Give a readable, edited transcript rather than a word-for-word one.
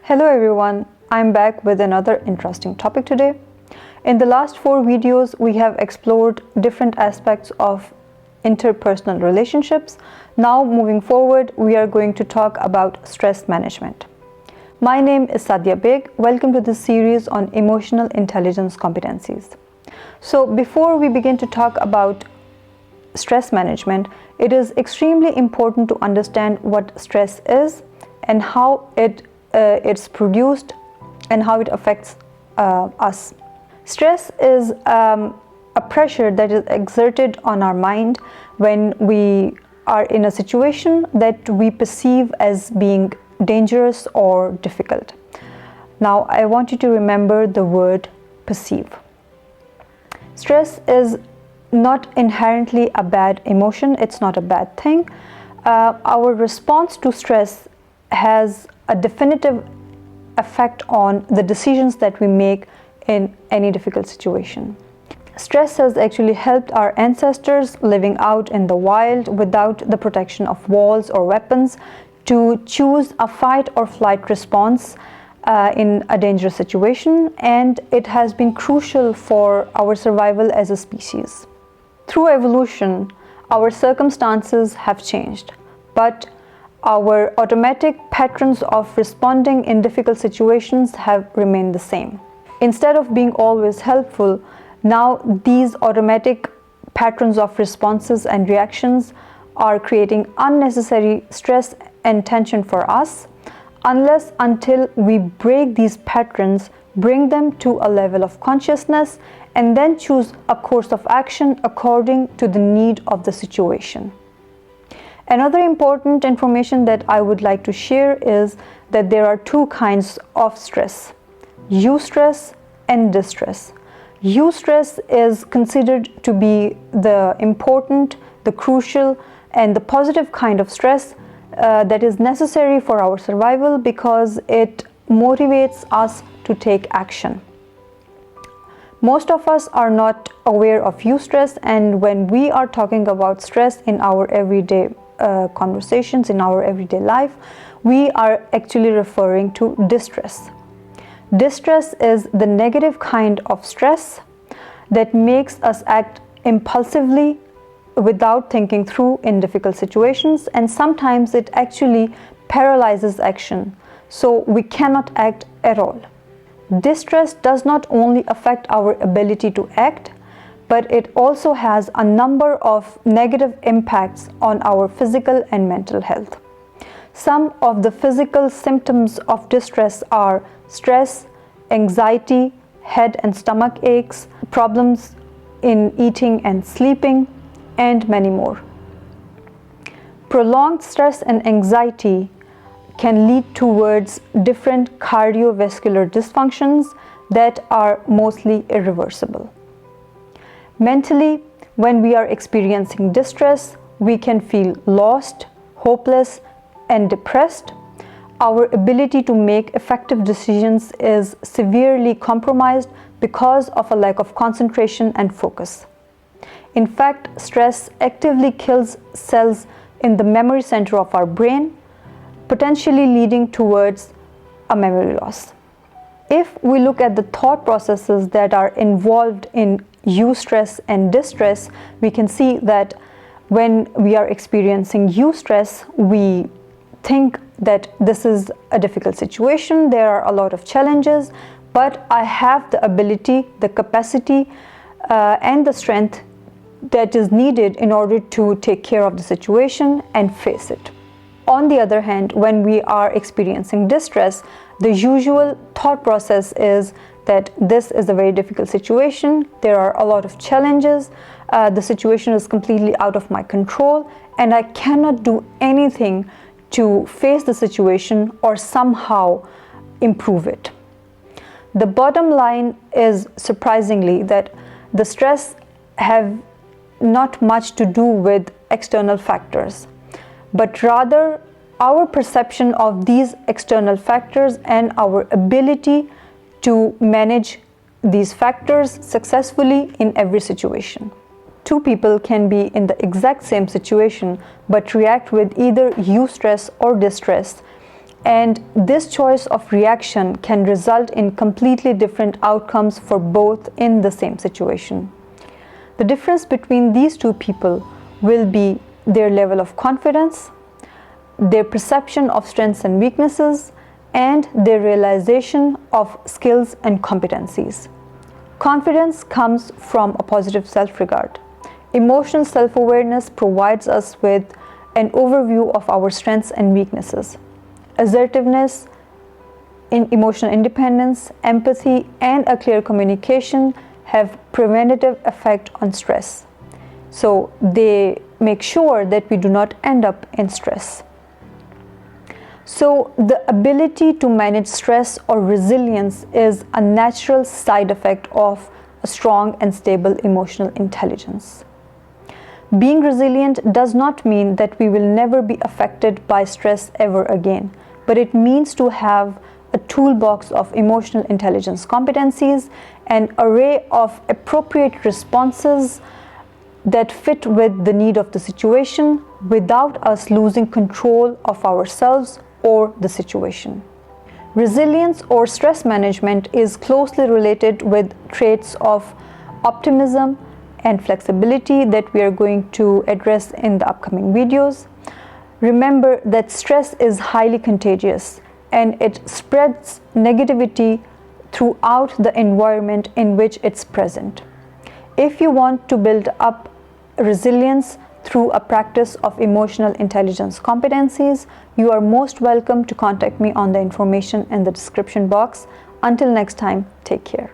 Hello everyone, I'm back with another interesting topic today. In the last 4 videos, we have explored different aspects of interpersonal relationships. Now moving forward, we are going to talk about stress management. My name is Sadia Beg. Welcome to this series on emotional intelligence competencies. So before we begin to talk about stress management, it is extremely important to understand what stress is and how it's produced and how it affects us. Stress is a pressure that is exerted on our mind when we are in a situation that we perceive as being dangerous or difficult. Now, I want you to remember the word perceive. Stress is not inherently a bad emotion, it's not a bad thing. Our response to stress has a definitive effect on the decisions that we make in any difficult situation. Stress has actually helped our ancestors living out in the wild without the protection of walls or weapons to choose a fight or flight response in a dangerous situation, and it has been crucial for our survival as a species. Through evolution, our circumstances have changed, but our automatic patterns of responding in difficult situations have remained the same. Instead of being always helpful, now these automatic patterns of responses and reactions are creating unnecessary stress and tension for us, until we break these patterns, bring them to a level of consciousness, and then choose a course of action according to the need of the situation. Another important information that I would like to share is that there are 2 kinds of stress: eustress and distress. Eustress is considered to be the important, the crucial, and the positive kind of stress that is necessary for our survival because it motivates us to take action. Most of us are not aware of eustress, and when we are talking about stress in our everyday conversations, in our everyday life, we are actually referring to distress. Distress is the negative kind of stress that makes us act impulsively without thinking through in difficult situations, and sometimes it actually paralyzes action, so we cannot act at all. Distress does not only affect our ability to act, but it also has a number of negative impacts on our physical and mental health. Some of the physical symptoms of distress are stress, anxiety, head and stomach aches, problems in eating and sleeping, and many more. Prolonged stress and anxiety can lead towards different cardiovascular dysfunctions that are mostly irreversible. Mentally, when we are experiencing distress, we can feel lost, hopeless, and depressed. Our ability to make effective decisions is severely compromised because of a lack of concentration and focus. In fact, stress actively kills cells in the memory center of our brain, potentially leading towards a memory loss. If we look at the thought processes that are involved in eustress and distress, we can see that when we are experiencing eustress, we think that this is a difficult situation, there are a lot of challenges, but I have the ability, the capacity, and the strength that is needed in order to take care of the situation and face it. On the other hand, when we are experiencing distress, the usual thought process is that this is a very difficult situation, there are a lot of challenges, the situation is completely out of my control, and I cannot do anything to face the situation or somehow improve it. The bottom line is, surprisingly, that the stress have not much to do with external factors, but rather our perception of these external factors and our ability to manage these factors successfully in every situation. 2 people can be in the exact same situation but react with either eustress or distress And this choice of reaction can result in completely different outcomes for both in the same situation. The difference between these two people will be their level of confidence, their perception of strengths and weaknesses, and their realization of skills and competencies. Confidence comes from a positive self-regard. Emotional self-awareness provides us with an overview of our strengths and weaknesses. Assertiveness, emotional independence, empathy, and a clear communication have preventative effect on stress. So they make sure that we do not end up in stress. So the ability to manage stress or resilience is a natural side effect of a strong and stable emotional intelligence. Being resilient does not mean that we will never be affected by stress ever again, but it means to have a toolbox of emotional intelligence competencies, an array of appropriate responses that fit with the need of the situation without us losing control of ourselves or the situation. Resilience or stress management is closely related with traits of optimism and flexibility that we are going to address in the upcoming videos. Remember that stress is highly contagious and it spreads negativity throughout the environment in which it's present. If you want to build up resilience through a practice of emotional intelligence competencies, you are most welcome to contact me on the information in the description box. Until next time, take care.